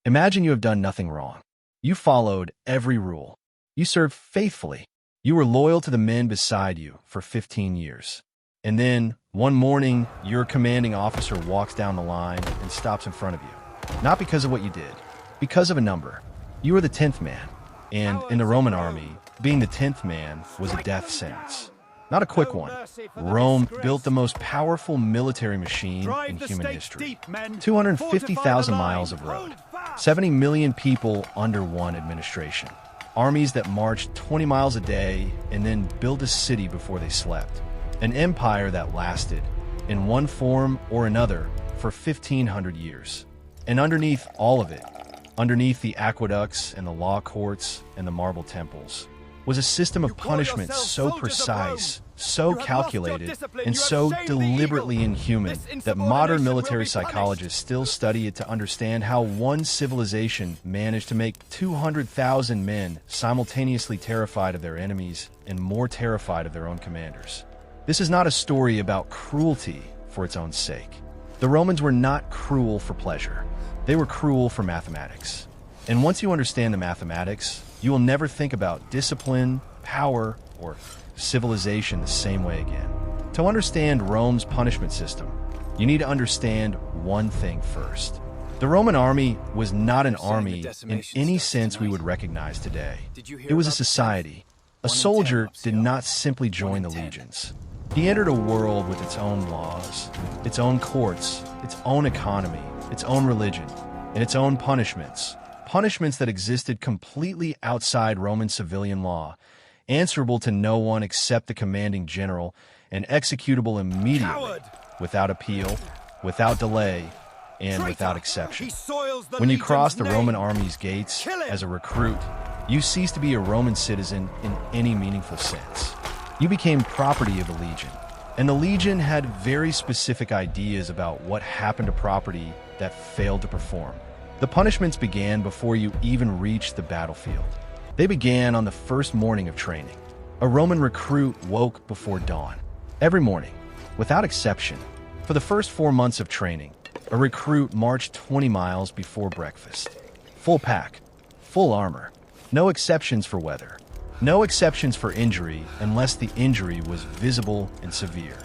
Imagine you have done nothing wrong. You followed every rule. You served faithfully. You were loyal to the men beside you for 15 years. And then, one morning, your commanding officer walks down the line and stops in front of you. Not because of what you did, because of a number. You were the 10th man. And in the Roman army, being the 10th man was a death sentence. Not a quick one. Rome built the most powerful military machine in human history. 250,000 miles of road. 70 million people under one administration. Armies that marched 20 miles a day and then built a city before they slept. An empire that lasted, in one form or another, for 1,500 years. And underneath all of it, underneath the aqueducts and the law courts and the marble temples, was a system of punishment so precise, so calculated, and so deliberately inhuman that modern military psychologists still study it to understand how one civilization managed to make 200,000 men simultaneously terrified of their enemies and more terrified of their own commanders. This is not a story about cruelty for its own sake. The Romans were not cruel for pleasure. They were cruel for mathematics. And once you understand the mathematics, you will never think about discipline, power, or civilization the same way again. To understand Rome's punishment system, you need to understand one thing first. The Roman army was not an army in any sense we would recognize today. It was a society. A soldier did not simply join the legions. He entered a world with its own laws, its own courts, its own economy, its own religion, and its own punishments. Punishments that existed completely outside Roman civilian law, answerable to no one except the commanding general, and executable immediately, without appeal, without delay, and without exception. When you cross the Roman army's gates as a recruit, you cease to be a Roman citizen in any meaningful sense. You became property of the legion, and the legion had very specific ideas about what happened to property that failed to perform. The punishments began before you even reached the battlefield. They began on the first morning of training. A Roman recruit woke before dawn. Every morning, without exception, for the first 4 months of training, a recruit marched 20 miles before breakfast. Full pack, full armor, no exceptions for weather, no exceptions for injury unless the injury was visible and severe.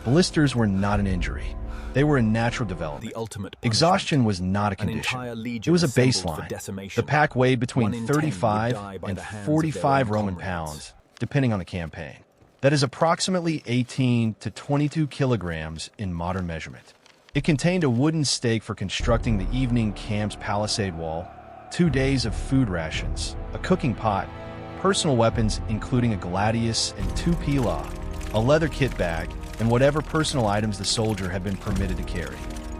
Blisters were not an injury. They were a natural development. Exhaustion was not a condition. It was a baseline. The pack weighed between 35 and 45 Roman pounds, depending on the campaign. That is approximately 18 to 22 kilograms in modern measurement. It contained a wooden stake for constructing the evening camp's palisade wall, 2 days of food rations, a cooking pot, personal weapons including a gladius and 2 pilaw, a leather kit bag, and whatever personal items the soldier had been permitted to carry.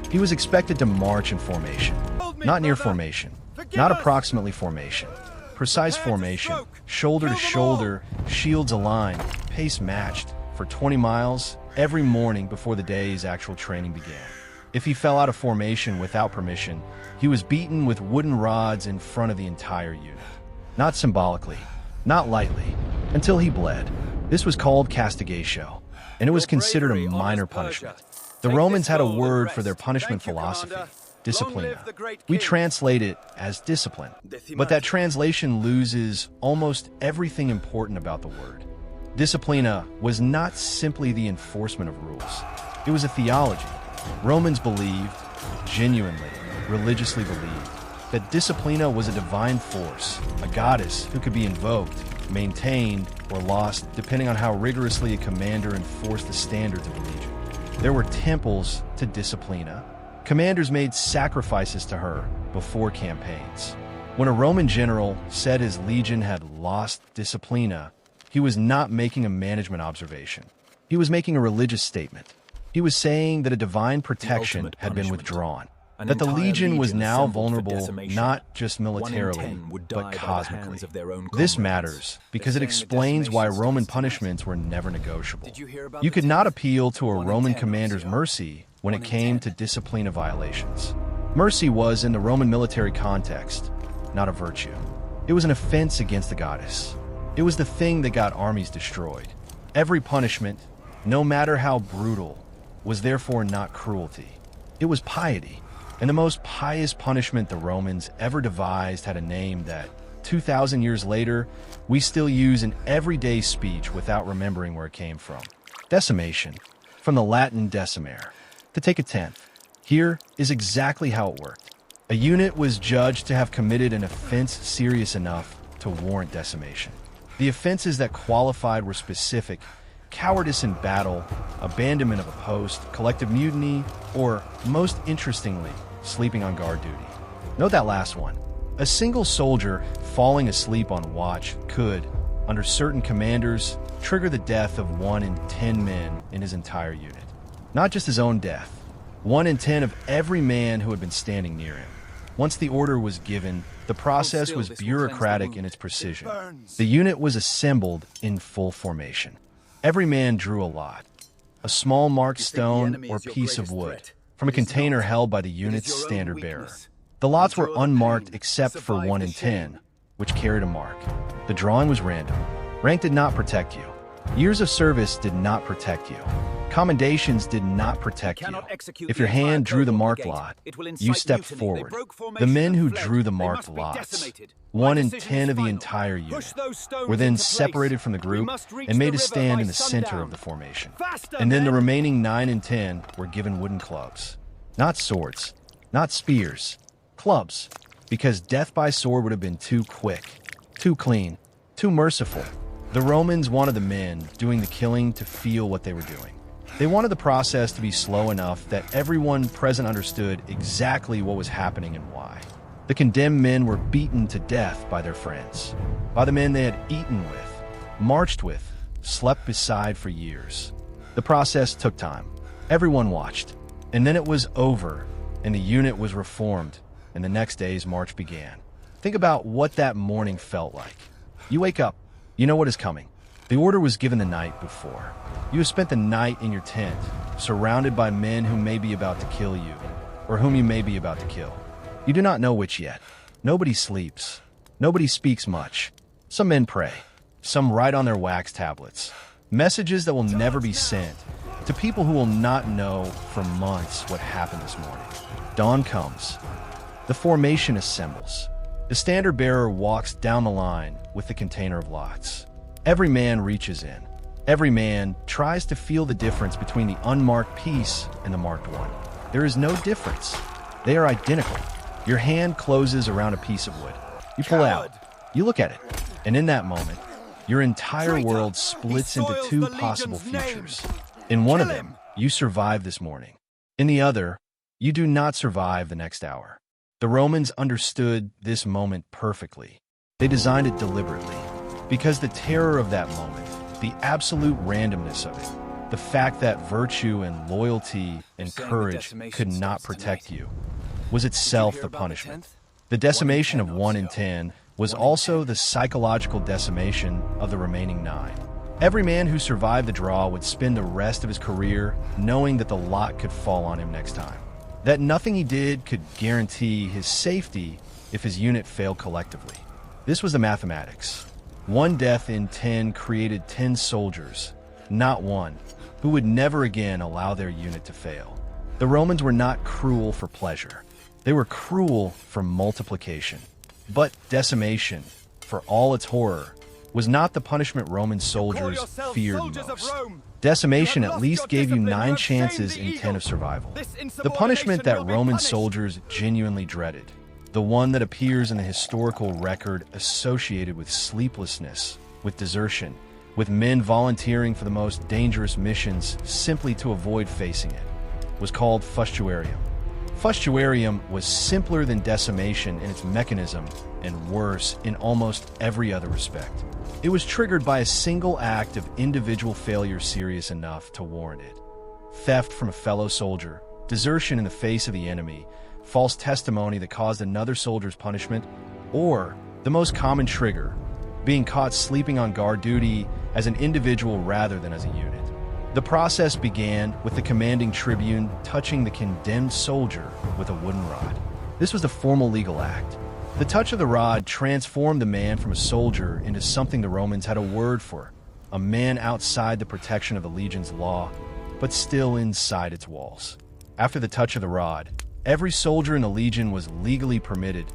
He was expected to march in formation, not near formation, not approximately formation, precise formation, shoulder to shoulder, shields aligned, pace matched, for 20 miles every morning before the day's actual training began. If he fell out of formation without permission, he was beaten with wooden rods in front of the entire unit. Not symbolically, not lightly, until he bled. This was called castigatio, and it was considered a minor punishment. The Romans had a word for their punishment philosophy, disciplina. We translate it as discipline, but that translation loses almost everything important about the word. Disciplina was not simply the enforcement of rules. It was a theology. Romans believed, genuinely, religiously believed, that disciplina was a divine force, a goddess who could be invoked, maintained, or lost depending on how rigorously a commander enforced the standards of the legion. There were temples to disciplina. Commanders made sacrifices to her before campaigns. When a Roman general said his legion had lost disciplina, he was not making a management observation. He was making a religious statement. He was saying that a divine protection had been withdrawn, that the legion was now vulnerable not just militarily, but cosmically. This matters because it explains why Roman punishments were never negotiable. You could not appeal to a Roman commander's mercy when it came to disciplina violations. Mercy was, in the Roman military context, not a virtue. It was an offense against the goddess. It was the thing that got armies destroyed. Every punishment, no matter how brutal, was therefore not cruelty. It was piety. And the most pious punishment the Romans ever devised had a name that, 2,000 years later, we still use in everyday speech without remembering where it came from. Decimation, from the Latin decimare, to take a tenth. Here is exactly how it worked. A unit was judged to have committed an offense serious enough to warrant decimation. The offenses that qualified were specific: cowardice in battle, abandonment of a post, collective mutiny, or, most interestingly, sleeping on guard duty. Note that last one. A single soldier falling asleep on watch could, under certain commanders, trigger the death of 1 in 10 men in his entire unit. Not just his own death, 1 in 10 of every man who had been standing near him. Once the order was given, the process was bureaucratic in its precision. The unit was assembled in full formation. Every man drew a lot, a small marked stone or piece of wood, from a container held by the unit's standard bearer. The lots were unmarked except for 1 in 10, which carried a mark. The drawing was random. Rank did not protect you. Years of service did not protect you. Commendations did not protect you. If your hand drew the marked lot, you stepped forward. The men who drew the marked lots, 1 in 10 of the entire unit, were then separated from the group and made to stand in the center of the formation. And then the remaining 9 in 10 were given wooden clubs. Not swords, not spears, clubs, because death by sword would have been too quick, too clean, too merciful. The Romans wanted the men doing the killing to feel what they were doing. They wanted the process to be slow enough that everyone present understood exactly what was happening and why. The condemned men were beaten to death by their friends, by the men they had eaten with, marched with, slept beside for years. The process took time. Everyone watched. And then it was over, and the unit was reformed, and the next day's march began. Think about what that morning felt like. You wake up. You know what is coming. The order was given the night before. You have spent the night in your tent, surrounded by men who may be about to kill you, or whom you may be about to kill. You do not know which yet. Nobody sleeps. Nobody speaks much. Some men pray. Some write on their wax tablets messages that will never be sent to people who will not know for months what happened this morning. Dawn comes. The formation assembles. The standard bearer walks down the line with the container of lots. Every man reaches in. Every man tries to feel the difference between the unmarked piece and the marked one. There is no difference. They are identical. Your hand closes around a piece of wood. You pull out. You look at it. And in that moment, your entire world splits into 2 possible futures. In one of them, you survive this morning. In the other, you do not survive the next hour. The Romans understood this moment perfectly. They designed it deliberately, because the terror of that moment, the absolute randomness of it, the fact that virtue and loyalty and courage could not protect you, was itself the punishment. The decimation of 1 in 10 was also the psychological decimation of the remaining 9. Every man who survived the draw would spend the rest of his career knowing that the lot could fall on him next time, that nothing he did could guarantee his safety if his unit failed collectively. This was the mathematics. 1 death in 10 created 10 soldiers, not one, who would never again allow their unit to fail. The Romans were not cruel for pleasure. They were cruel for multiplication. But decimation, for all its horror, was not the punishment Roman soldiers feared most. Decimation at least gave you 9 chances in 10 of survival. The punishment that Roman soldiers genuinely dreaded, the one that appears in the historical record associated with sleeplessness, with desertion, with men volunteering for the most dangerous missions simply to avoid facing it, was called fustuarium. Fustuarium was simpler than decimation in its mechanism and worse in almost every other respect. It was triggered by a single act of individual failure serious enough to warrant it. Theft from a fellow soldier, desertion in the face of the enemy, false testimony that caused another soldier's punishment, or, the most common trigger, being caught sleeping on guard duty as an individual rather than as a unit. The process began with the commanding tribune touching the condemned soldier with a wooden rod. This was the formal legal act. The touch of the rod transformed the man from a soldier into something the Romans had a word for, a man outside the protection of the legion's law, but still inside its walls. After the touch of the rod, Every soldier in the legion was legally permitted,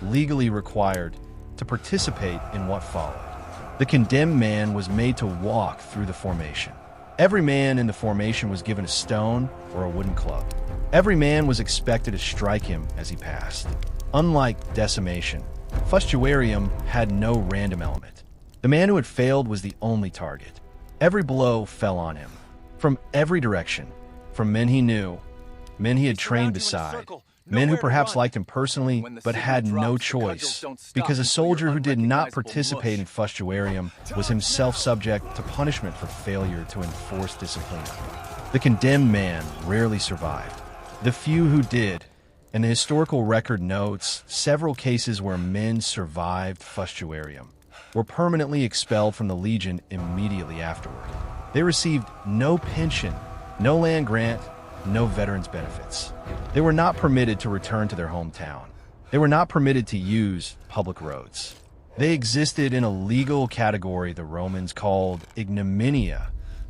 legally required, to participate in what followed. The condemned man was made to walk through the formation. Every man in the formation was given a stone or a wooden club. Every man was expected to strike him as he passed. Unlike decimation, fustuarium had no random element. The man who had failed was the only target. Every blow fell on him, from every direction, from men he knew, men he had trained beside, men who perhaps liked him personally but had no choice, because a soldier who did not participate in fustuarium was himself subject to punishment for failure to enforce discipline. The condemned man rarely survived. The few who did, and the historical record notes several cases where men survived fustuarium, were permanently expelled from the legion immediately afterward. They received no pension, no land grant, no veterans benefits. They were not permitted to return to their hometown. They were not permitted to use public roads. They existed in a legal category the Romans called ignominia,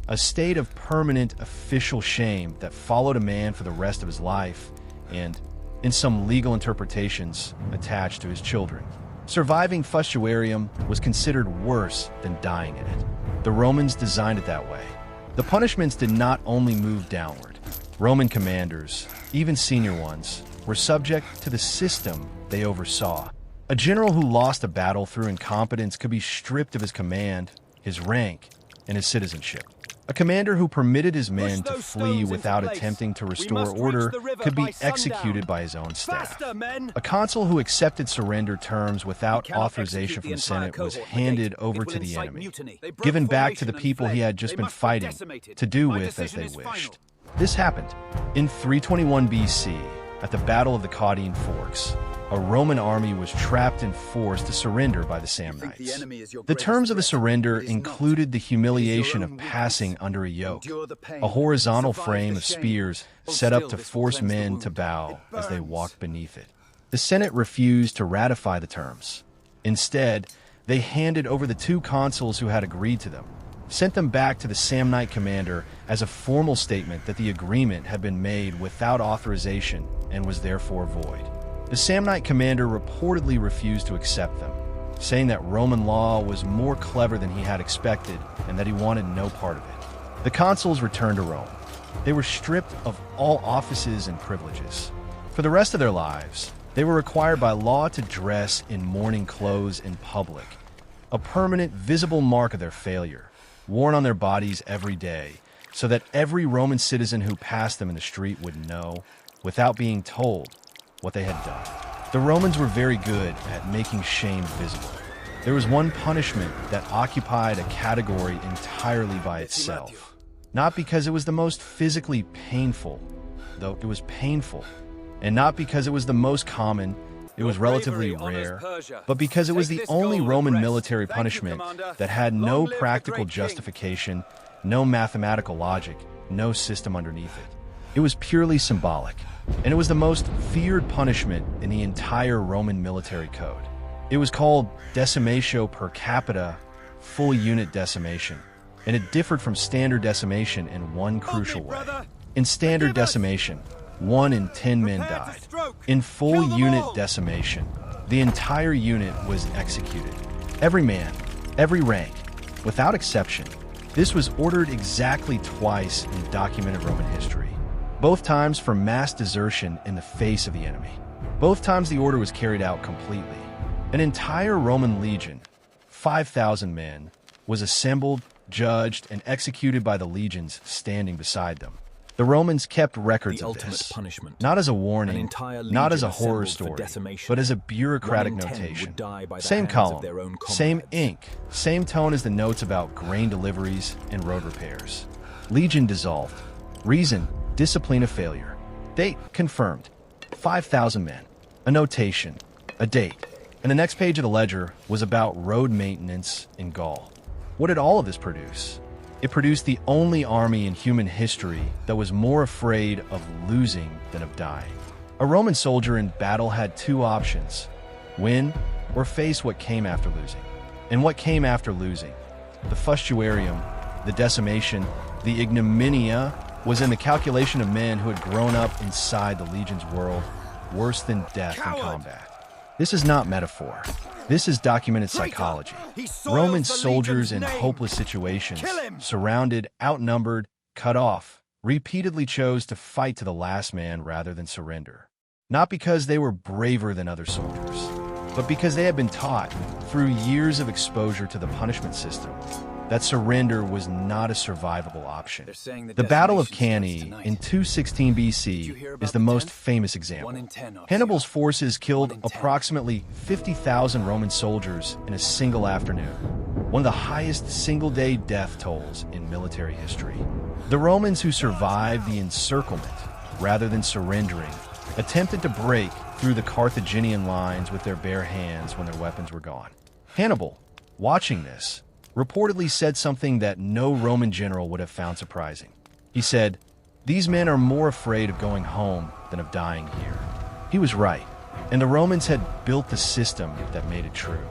a state of permanent official shame that followed a man for the rest of his life and, in some legal interpretations, attached to his children. Surviving fustuarium was considered worse than dying in it. The Romans designed it that way. The punishments did not only move downward. Roman commanders, even senior ones, were subject to the system they oversaw. A general who lost a battle through incompetence could be stripped of his command, his rank, and his citizenship. A commander who permitted his men to flee without attempting to restore order could be executed by his own staff. A consul who accepted surrender terms without authorization from the Senate was handed over to the enemy, given back to the people he had just been fighting, to do with as they wished. This happened in 321 BC at the Battle of the Caudine Forks. A Roman army was trapped and forced to surrender by the Samnites. The terms of the surrender included the humiliation of passing under a yoke, a horizontal frame of spears set up to force men to bow as they walked beneath it. The Senate refused to ratify the terms. Instead, they handed over the two consuls who had agreed to them, sent them back to the Samnite commander as a formal statement that the agreement had been made without authorization and was therefore void. The Samnite commander reportedly refused to accept them, saying that Roman law was more clever than he had expected and that he wanted no part of it. The consuls returned to Rome. They were stripped of all offices and privileges. For the rest of their lives, they were required by law to dress in mourning clothes in public, a permanent, visible mark of their failure, worn on their bodies every day, so that every Roman citizen who passed them in the street would know, without being told, what they had done. The Romans were very good at making shame visible. There was one punishment that occupied a category entirely by itself. Not because it was the most physically painful, though it was painful, and not because it was the most common, it was relatively rare, but because it was the only Roman military punishment that had no practical justification, no mathematical logic, no system underneath it. It was purely symbolic, and it was the most feared punishment in the entire Roman military code. It was called Decimatio per capita, full unit decimation, and it differed from standard decimation in one crucial way. In standard decimation, 1 in 10 men died. In full unit decimation, the entire unit was executed. Every man, every rank, without exception. This was ordered exactly twice in documented Roman history. Both times for mass desertion in the face of the enemy. Both times the order was carried out completely. An entire Roman legion, 5,000 men, was assembled, judged, and executed by the legions standing beside them. The Romans kept records of this, not as a warning, not as a horror story, but as a bureaucratic notation. Same column, same ink, same tone as the notes about grain deliveries and road repairs. Legion dissolved. Reason, discipline of failure. Date, confirmed. 5,000 men. A notation, a date. And the next page of the ledger was about road maintenance in Gaul. What did all of this produce? It produced the only army in human history that was more afraid of losing than of dying. A Roman soldier in battle had two options: win or face what came after losing. And what came after losing? The fustuarium, the decimation, the ignominia was in the calculation of men who had grown up inside the Legion's world, worse than death in combat. This is not metaphor. This is documented psychology. Roman soldiers in hopeless situations, surrounded, outnumbered, cut off, repeatedly chose to fight to the last man rather than surrender. Not because they were braver than other soldiers, but because they had been taught, through years of exposure to the punishment system, that surrender was not a survivable option. The Battle of Cannae in 216 BC is the most famous example. Hannibal's forces killed approximately 50,000 Roman soldiers in a single afternoon, one of the highest single-day death tolls in military history. The Romans who survived the encirclement, rather than surrendering, attempted to break through the Carthaginian lines with their bare hands when their weapons were gone. Hannibal, watching this, reportedly said something that no Roman general would have found surprising. He said, "These men are more afraid of going home than of dying here." He was right, and the Romans had built the system that made it true.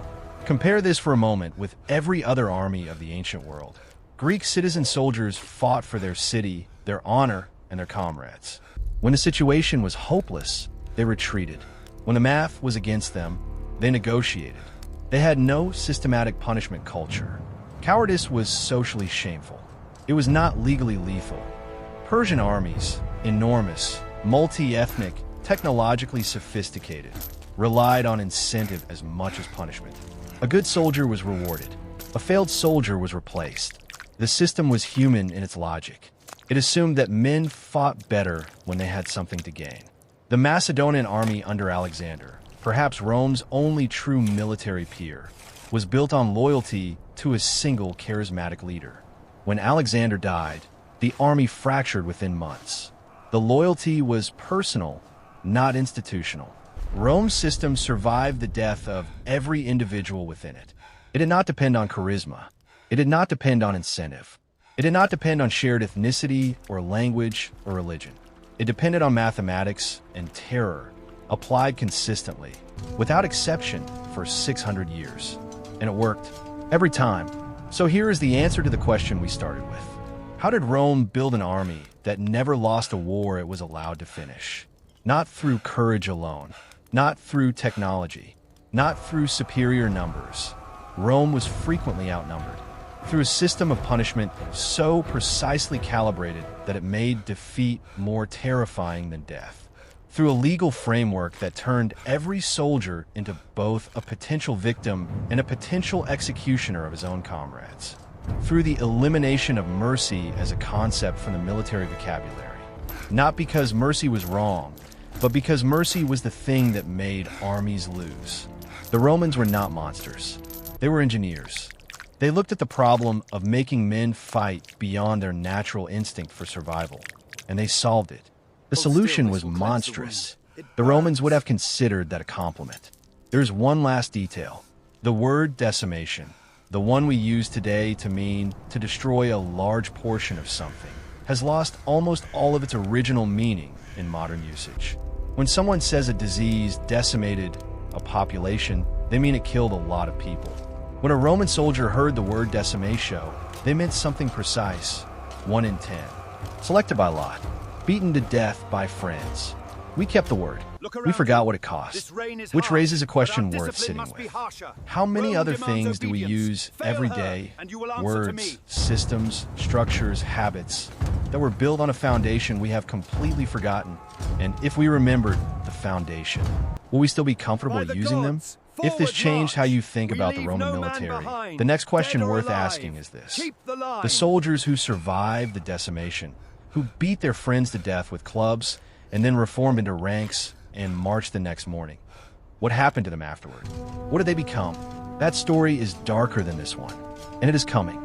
Compare this for a moment with every other army of the ancient world. Greek citizen soldiers fought for their city, their honor, and their comrades. When the situation was hopeless, they retreated. When the math was against them, they negotiated. They had no systematic punishment culture. Cowardice was socially shameful. It was not legally lethal. Persian armies, enormous, multi-ethnic, technologically sophisticated, relied on incentive as much as punishment. A good soldier was rewarded. A failed soldier was replaced. The system was human in its logic. It assumed that men fought better when they had something to gain. The Macedonian army under Alexander, perhaps Rome's only true military peer, was built on loyalty to a single charismatic leader. When Alexander died, the army fractured within months. The loyalty was personal, not institutional. Rome's system survived the death of every individual within it. It did not depend on charisma. It did not depend on incentive. It did not depend on shared ethnicity or language or religion. It depended on mathematics and terror, applied consistently, without exception, for 600 years. And it worked, every time. So here is the answer to the question we started with. How did Rome build an army that never lost a war it was allowed to finish? Not through courage alone, not through technology, not through superior numbers. Rome was frequently outnumbered, through a system of punishment so precisely calibrated that it made defeat more terrifying than death. Through a legal framework that turned every soldier into both a potential victim and a potential executioner of his own comrades. Through the elimination of mercy as a concept from the military vocabulary. Not because mercy was wrong, but because mercy was the thing that made armies lose. The Romans were not monsters. They were engineers. They looked at the problem of making men fight beyond their natural instinct for survival, and they solved it. The solution was monstrous. The Romans would have considered that a compliment. There's one last detail. The word decimation, the one we use today to mean to destroy a large portion of something, has lost almost all of its original meaning in modern usage. When someone says a disease decimated a population, they mean it killed a lot of people. When a Roman soldier heard the word decimation, they meant something precise, 1 in 10. Selected by lot, beaten to death by friends. We kept the word. We forgot what it cost, which raises a question worth sitting with. How many other things do we use every day? Words, systems, structures, habits that were built on a foundation we have completely forgotten. And if we remembered the foundation, will we still be comfortable using them? If this changed how you think about the Roman military, the next question worth asking is this. The soldiers who survived the decimation, who beat their friends to death with clubs and then reformed into ranks and marched the next morning. What happened to them afterward? What did they become? That story is darker than this one, and it is coming.